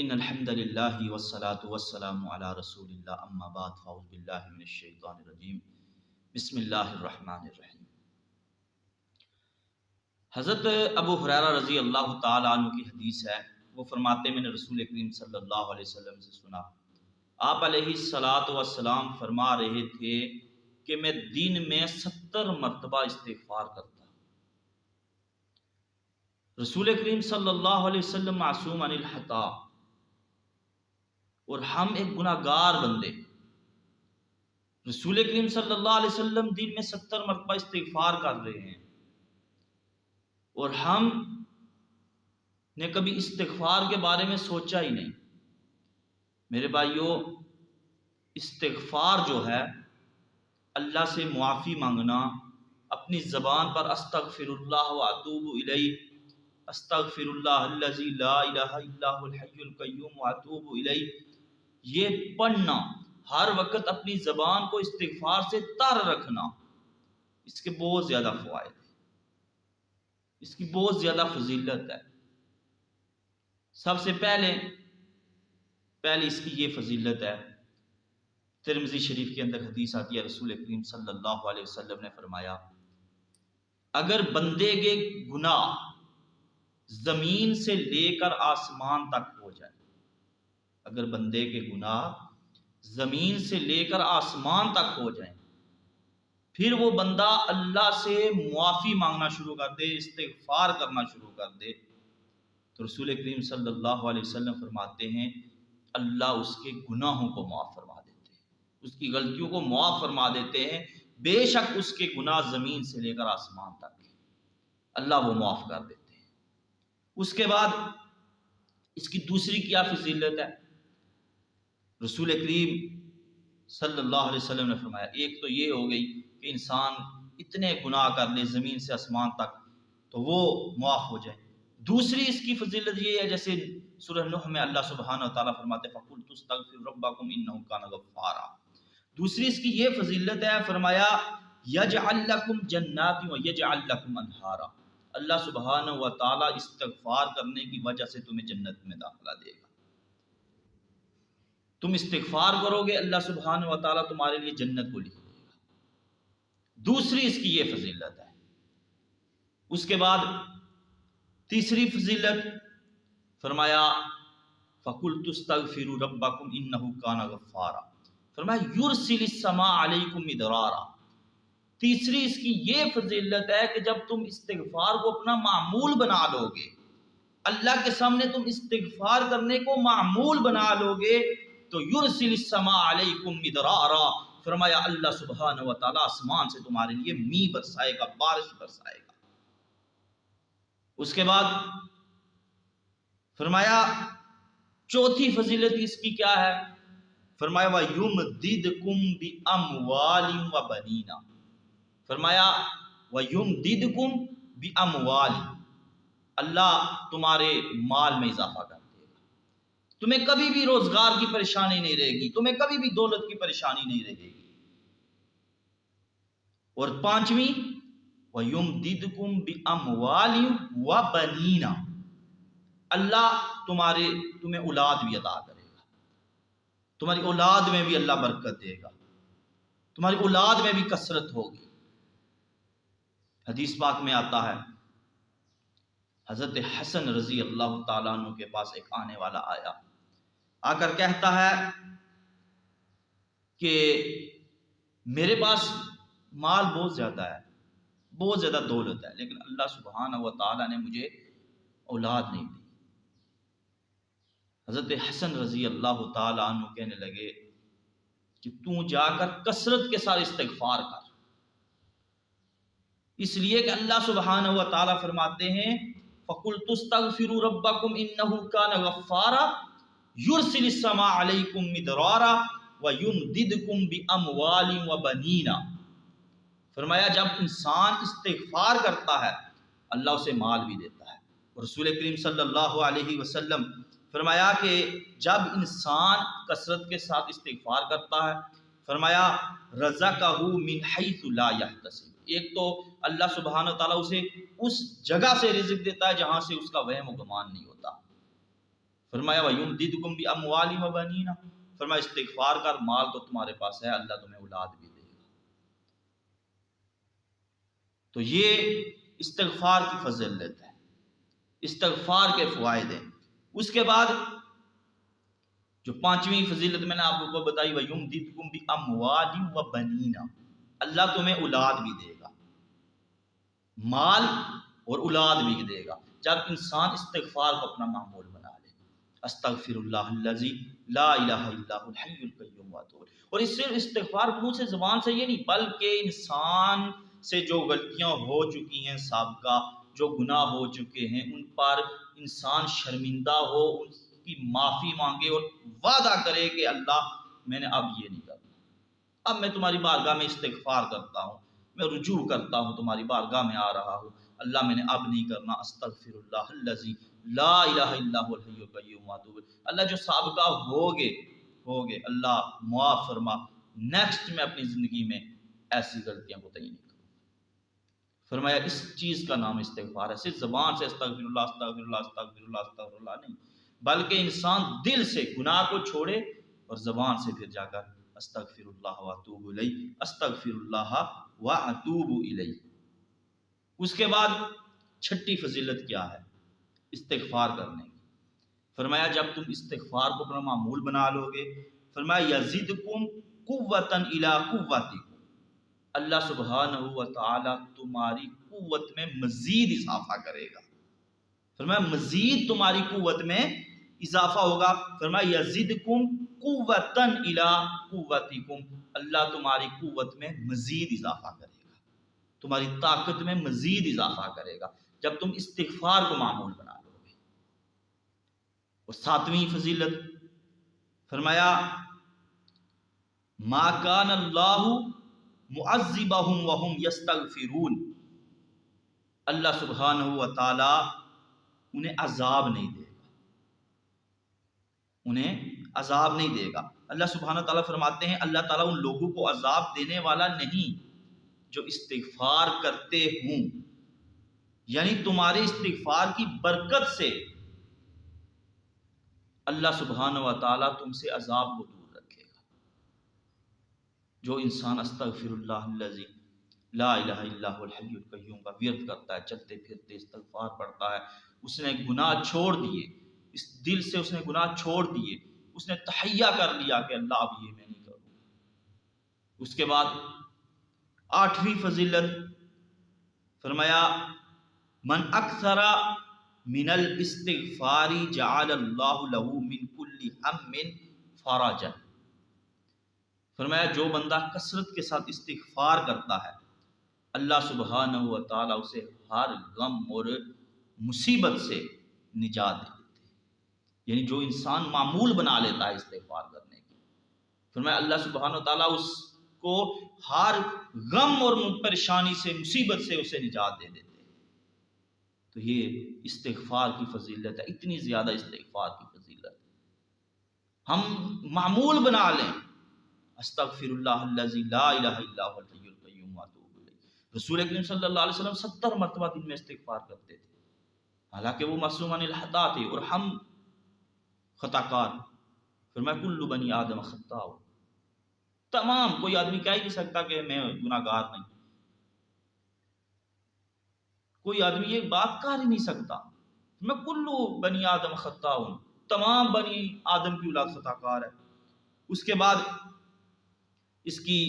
ان الحمد للہ والصلاة والسلام علی رسول اللہ اما بعد فاعوذ باللہ من الشیطان الرجیم بسم اللہ الرحمن الرحیم۔ حضرت ابو ہریرہ رضی اللہ تعالی عنہ کی حدیث ہے، وہ فرماتے ہیں میں نے رسول کریم صلی اللہ علیہ وسلم سے سنا، آپ علیہ الصلاۃ والسلام فرما رہے تھے کہ میں دن میں 70 مرتبہ استغفار کرتا۔ رسول کریم صلی اللہ علیہ وسلم معصوم عن الخطا، اور ہم ایک گناہ گار بندے، رسول کریم صلی اللہ علیہ وسلم دن میں 70 مرتبہ استغفار کر رہے ہیں، اور ہم نے کبھی استغفار کے بارے میں سوچا ہی نہیں۔ میرے بھائیو، استغفار جو ہے اللہ سے معافی مانگنا، اپنی زبان پر استغفر اللہ واتوب الیہ، استغفر اللہ الذی لا الہ الا هو الحی القیوم واتوب الیہ، یہ پڑھنا، ہر وقت اپنی زبان کو استغفار سے تر رکھنا، اس کے بہت زیادہ فوائد ہیں، اس کی بہت زیادہ فضیلت ہے۔ سب سے پہلے اس کی یہ فضیلت ہے، ترمذی شریف کے اندر حدیث آتی ہے، رسول کریم صلی اللہ علیہ وسلم نے فرمایا، اگر بندے کے گناہ زمین سے لے کر آسمان تک ہو جائے، اگر بندے کے گناہ زمین سے لے کر آسمان تک ہو جائیں، پھر وہ بندہ اللہ سے معافی مانگنا شروع کر دے، استغفار کرنا شروع کر دے، تو رسول کریم صلی اللہ علیہ وسلم فرماتے ہیں اللہ اس کے گناہوں کو معاف فرما دیتے ہیں، اس کی غلطیوں کو معاف فرما دیتے ہیں، بے شک اس کے گناہ زمین سے لے کر آسمان تک اللہ وہ معاف کر دیتے ہیں۔ اس کے بعد اس کی دوسری کیا فضیلت ہے؟ رسول کریم صلی اللہ علیہ وسلم نے فرمایا، ایک تو یہ ہو گئی کہ انسان اتنے گناہ کر لے زمین سے آسمان تک تو وہ معاف ہو جائے۔ دوسری اس کی فضیلت یہ ہے، جیسے سورہ نوح میں اللہ سبحانہ وتعالیٰ فرماتے فَقُلْتُ اسْتَغْفِرُوا رَبَّكُمْ إِنَّهُ كَانَ غَفَّارًا۔ دوسری اس کی یہ فضیلت ہے، فرمایا يَجْعَلْ لَكُمْ جَنَّاتٍ وَيَجْعَلْ لَكُمْ أَنْهَارًا، اللہ سبحانہ وتعالیٰ استغفار کرنے کی وجہ سے تمہیں جنت میں داخلہ دے گا۔ تم استغفار کرو گے، اللہ سبحانہ وتعالیٰ تمہارے لیے جنت کو لکھ دے گا۔ دوسری اس کی یہ فضیلت ہے۔ اس کے بعد تیسری فضیلت فرمایا فَقُلْتُ اسْتَغْفِرُوا رَبَّكُمْ إِنَّهُ كَانَ غَفَّارًا، فرمایا يُرْسِلِ السَّمَاءَ عَلَيْكُمْ مِدْرَارًا۔ تیسری اس کی یہ فضیلت ہے کہ جب تم استغفار کو اپنا معمول بنا لو گے، اللہ کے سامنے تم استغفار کرنے کو معمول بنا لو گے، تو یرسل السماء علیکم مدرارا، فرمایا اللہ سبحانہ وتعالی آسمان سے تمہارے لیے می برسائے گا، بارش برسائے گا۔ اس کے بعد فرمایا چوتھی فضیلت اس کی کیا ہے؟ فرمایا وَيُمْدِدْكُمْ بِأَمْوَالٍ وَبَنِينَ، فرمایا وَيُمْدِدْكُمْ بِأَمْوَالٍ، اللہ تمہارے مال میں اضافہ کر دے گا، تمہیں کبھی بھی روزگار کی پریشانی نہیں رہے گی، تمہیں کبھی بھی دولت کی پریشانی نہیں رہے گی۔ اور پانچویں وَيُمْدِدْكُمْ بِأَمْوَالٍ وَبَنِينَ، اللہ تمہیں اولاد بھی عطا کرے گا، تمہاری اولاد میں بھی اللہ برکت دے گا، تمہاری اولاد میں بھی کثرت ہوگی۔ حدیث پاک میں آتا ہے حضرت حسن رضی اللہ تعالیٰ عنہ کے پاس ایک آنے والا آیا، آ کر کہتا ہے کہ میرے پاس مال بہت زیادہ ہے، بہت زیادہ دولت ہے، لیکن اللہ سبحانہ و تعالیٰ نے مجھے اولاد نہیں دی۔ حضرت حسن رضی اللہ تعالیٰ عنہ کہنے لگے کہ تو جا کر کثرت کے ساتھ استغفار کر، اس لیے کہ اللہ سبحانہ و تعالیٰ فرماتے ہیں فَقُلْتُ اسْتَغْفِرُوا رَبَّكُمْ إِنَّهُ كَانَ غَفَّارًا يُرْسِلِ السَّمَاءَ عَلَيْكُمْ مِدْرَارًا وَيُمْدِدْكُمْ بِأَمْوَالٍ وَبَنِينَ، فرمایا جب انسان استغفار کرتا ہے اللہ اسے مال بھی دیتا ہے۔ اور رسول کریم صلی اللہ علیہ وسلم فرمایا کہ جب انسان کثرت کے ساتھ استغفار کرتا ہے، فرمایا رزقہ من حیث لا یحتسب، ایک تو اللہ سبحانہ و تعالیٰ اسے اس جگہ سے رزق دیتا ہے جہاں سے اس کا وہم و گمان نہیں ہوتا۔ فرمایا وَيُمْدِدْكُمْ بِأَمْوَالٍ وَبَنِينَ، فرمایا استغفار کر، مال تو تمہارے پاس ہے، اللہ تمہیں اولاد بھی دے گا۔ تو یہ استغفار کی فضیلت ہے، استغفار کے فوائد ہیں۔ اس کے بعد جو پانچویں فضیلت میں نے آپ کو بتائی وَيُمْدِدْكُمْ بِأَمْوَالٍ وَبَنِينَ، اللہ تمہیں اولاد بھی دے گا، مال اور اولاد بھی دے گا، جب انسان استغفار کو اپنا معمول بنا لے۔ استغفر اللہ الذی لا الہ الا هو الحی القیوم واتوب الیہ۔ اور اس سے استغفار منہ سے زبان سے یہ نہیں، بلکہ انسان سے جو غلطیاں ہو چکی ہیں سابقہ، جو گناہ ہو چکے ہیں، ان پر انسان شرمندہ ہو، ان کی معافی مانگے اور وعدہ کرے کہ اللہ میں نے اب یہ نہیں کرنا، اب میں تمہاری بارگاہ میں استغفار کرتا ہوں، میں رجوع کرتا ہوں، تمہاری بارگاہ میں آ رہا ہوں، اللہ میں نے اب نہیں کرنا۔ استغفر اللہ الذی لا الہ الا هو الحی القیوم واتوب الیہ۔ اللہ جو سابقہ ہوگے اللہ معاف فرما، نیکسٹ میں اپنی زندگی میں ایسی غلطیاں کو نہیں کروں۔ فرمایا اس چیز کا نام استغفار ہے، صرف زبان سے استغفر اللہ استغفر اللہ استغفر اللہ استغفر اللہ نہیں، بلکہ انسان دل سے گناہ کو چھوڑے اور زبان سے پھر جا کر استغفر اللہ واتوب الیہ، استغفر اللہ واتوب الیہ۔ اس کے بعد چھٹی فضیلت کیا ہے استغفار کرنے کی؟ فرمایا جب تم استغفار کو اپنا معمول بنا لو گے، فرمایا یزدکم قوتا الی قوتکم، اللہ سبحانہ و تعالی تمہاری قوت میں مزید اضافہ کرے گا۔ فرمایا مزید تمہاری قوت میں اضافہ ہوگا۔ فرمایا یزدکم قوتا الی قوتکم، اللہ تمہاری قوت میں مزید اضافہ کرے گا، تمہاری طاقت میں مزید اضافہ کرے گا جب تم استغفار کو معمول بنا لو گے۔ اور ساتویں فضیلت فرمایا ما کان اللہ معذبہم وہم یستغفرون، اللہ سبحانہ و تعالی انہیں عذاب نہیں دے گا، انہیں عذاب نہیں دے گا۔ اللہ سبحانہ و تعالیٰ فرماتے ہیں اللہ تعالیٰ ان لوگوں کو عذاب دینے والا نہیں جو استغفار کرتے ہوں، یعنی تمہارے استغفار کی برکت سے اللہ سبحانہ و تعالیٰ تم سے عذاب کو دور رکھے گا۔ جو انسان استغفر اللہ الذی لا الہ الا هو الحی القیوم کا ورد کرتا ہے، چلتے پھرتے استغفار پڑھتا ہے، اس نے گناہ چھوڑ دیے، اس دل سے اس نے گناہ چھوڑ دیے، اس نے تحیہ کر لیا کہ اللہ اب یہ میں نہیں کروں۔ اس کے بعد آٹھویں فضیلت فرمایا من اکثر من الاستغفار جعل اللہ له من کل ہم فرجا، فرمایا جو بندہ کثرت کے ساتھ استغفار کرتا ہے اللہ سبحانہ و تعالیٰ اسے ہر غم اور مصیبت سے نجات دے دیتے ہیں، یعنی جو انسان معمول بنا لیتا ہے استغفار کرنے کی، فرمایا اللہ سبحانہ و تعالیٰ اس کو ہر غم اور پریشانی سے مصیبت سے اسے نجات دے دیتے ہیں۔ تو یہ استغفار کی فضیلت ہے، اتنی زیادہ استغفار کی فضیلت ہم معمول بنا لیں۔ استغفر اللہ الذی لا الہ الا هو الحی القیوم واتوب الیہ۔ رسول اکرم صلی اللہ علیہ وسلم 70 مرتبہ دن میں استغفار کرتے تھے، حالانکہ وہ معصوم عن الخطا تھے اور ہم خطا کار۔ فرمایا کل بنی آدم خطاء، تمام کوئی آدمی کہہ ہی نہیں سکتا کہ میں گناہ گار نہیں، کوئی آدمی یہ بات کر ہی نہیں سکتا۔ میں کلو بنی آدم خطاء، تمام بنی آدم کی اولاد خطا کار ہے۔ اس کے بعد اس کی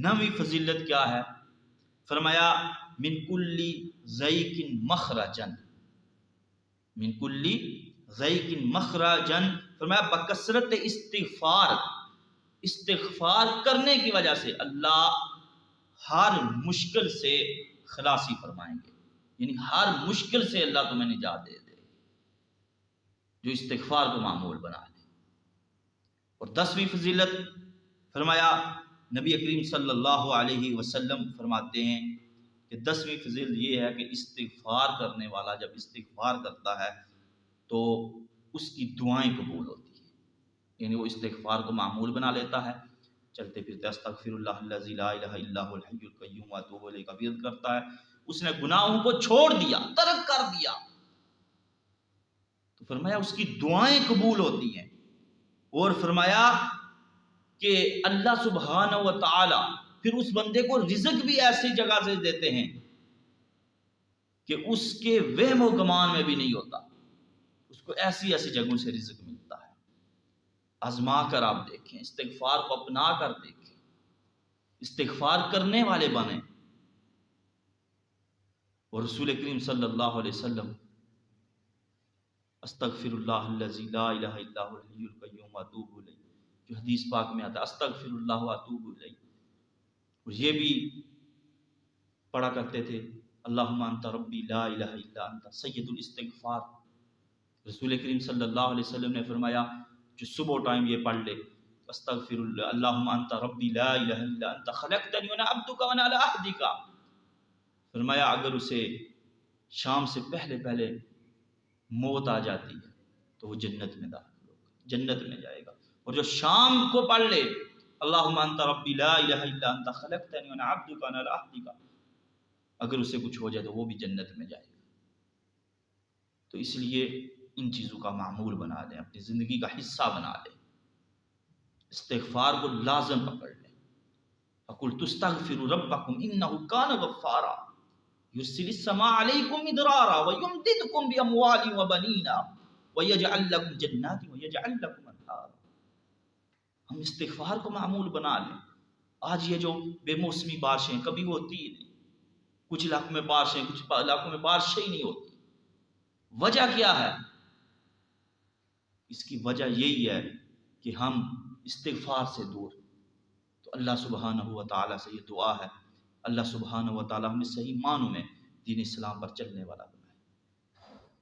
9ویں فضیلت کیا ہے؟ فرمایا من کلی ضیق مخرجن، من کلی ضیق مخرجن، فرمایا بکثرت استغفار کرنے کی وجہ سے اللہ ہر مشکل سے خلاصی فرمائیں گے، یعنی ہر مشکل سے اللہ تمہیں نجات دے دے جو استغفار کو معمول بنا لے۔ اور 10ویں فضیلت فرمایا نبی کریم صلی اللہ علیہ وسلم فرماتے ہیں کہ 10ویں فضیلت یہ ہے کہ استغفار کرنے والا جب استغفار کرتا ہے تو اس کی دعائیں قبول ہوتی ہیں، یعنی وہ استغفار کو معمول بنا لیتا ہے، چلتے پھرتے استغفر اللہ الذی لا الہ الا هو الحی القیوم واتوب الیہ کا ورد کرتا ہے، اس نے گناہوں کو چھوڑ دیا، ترک کر دیا، تو فرمایا اس کی دعائیں قبول ہوتی ہیں، اور فرمایا کہ اللہ سبحانہ و تعالی پھر اس بندے کو رزق بھی ایسی جگہ سے دیتے ہیں کہ اس کے وہم و گمان میں بھی نہیں ہوتا، اس کو ایسی ایسی جگہوں سے رزق ملتا ہے۔ آزما کر آپ دیکھیں، استغفار کو اپنا کر دیکھیں، استغفار کرنے والے بنیں، اور رسول کریم صلی اللہ علیہ وسلم استغفر اللہ الذی لا الہ الا هو الحی القیوم واتوب الیہ، جو حدیث پاک میں آتا ہے استغفر اللہ واتوب الیہ، اور یہ بھی پڑھا کرتے تھے اللہم انت ربی لا الہ الا انت سید الاستغفار۔ رسول کریم صلی اللہ علیہ وسلم نے فرمایا جو صبح ٹائم یہ پڑھ لے استغفر اللہ اللہم انت ربی لا الہ الا انت خلقتنی وانا عبدک وانا علی عہدک، فرمایا اگر اسے شام سے پہلے پہلے موت آ جاتی ہے تو وہ جنت میں داخل ہوگا، جنت میں جائے گا، اور جو شام کو پڑھ لے اللہم انت ربی لا الہ الا انت خلقتنی وانا عبدک وانا علی عہدک، اگر اسے کچھ ہو جائے تو وہ بھی جنت میں جائے گا۔ تو اس لیے ان چیزوں کا معمول بنا لیں، اپنی زندگی کا حصہ بنا لیں، استغفار کو لازم پکڑ لیں۔ فَقُلْتُ اسْتَغْفِرُوا رَبَّكُمْ إِنَّهُ كَانَ غَفَّارًا يُرْسِلِ السَّمَاءَ عَلَيْكُمْ مِدْرَارًا وَيُمْدِدْكُمْ بِأَمْوَالٍ وَبَنِينَ وَيَجْعَلْ لَكُمْ جَنَّاتٍ وَيَجْعَلْ لَكُمْ أَنْهَارًا۔ ہم استغفار کو معمول بنا لیں۔ آج یہ جو بے موسمی بارشیں کبھی ہوتی ہی نہیں، کچھ علاقوں میں بارشیں، کچھ علاقوں میں بارشیں ہی نہیں ہوتی، وجہ کیا ہے؟ اس کی وجہ یہی ہے کہ ہم استغفار سے دور۔ تو اللہ سبحانہ و تعالیٰ سے یہ دعا ہے اللہ سبحانہ و تعالیٰ ہمیں صحیح معنوں میں دین اسلام پر چلنے والا بنائے،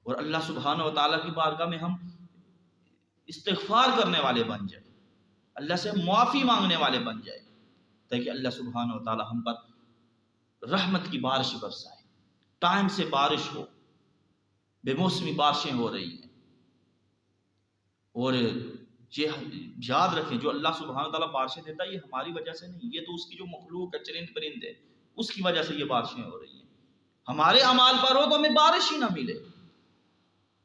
اور اللہ سبحانہ و تعالیٰ کی بارگاہ میں ہم استغفار کرنے والے بن جائیں، اللہ سے معافی مانگنے والے بن جائیں، تاکہ اللہ سبحانہ و تعالیٰ ہم پر رحمت کی بارش برسائے۔ ٹائم سے بارش ہو، بے موسمی بارشیں ہو رہی ہیں، اور یہ یاد رکھیں جو اللہ سبحانہ تعالیٰ بارشیں دیتا ہے یہ ہماری وجہ سے نہیں، یہ تو اس کی جو مخلوق ہے چرند پرند ہے اس کی وجہ سے یہ بارشیں ہو رہی ہیں۔ ہمارے اعمال پر ہو تو ہمیں بارش ہی نہ ملے۔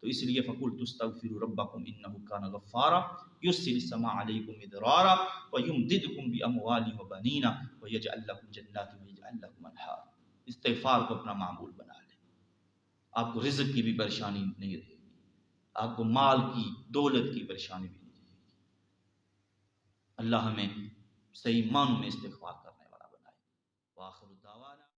تو اس لیے فَقُلْتُ اسْتَغْفِرُوا رَبَّكُمْ إِنَّهُ كَانَ غَفَّارًا يُرْسِلِ السَّمَاءَ عَلَيْكُمْ مِدْرَارًا وَيُمْدِدْكُمْ بِأَمْوَالٍ وَبَنِينَ وَيَجْعَلْ لَكُمْ جَنَّاتٍ وَيَجْعَلْ لَكُمْ أَنْهَارًا۔ استغفار کو اپنا معمول بنا لیں، آپ کو رزق کی بھی پریشانی نہیں رہے گی، آپ کو مال کی دولت کی پریشانی بھی نہیں رہے گی۔ اللہ ہمیں صحیح معنوں میں استغفار کرنے والا بنائے۔ وآخر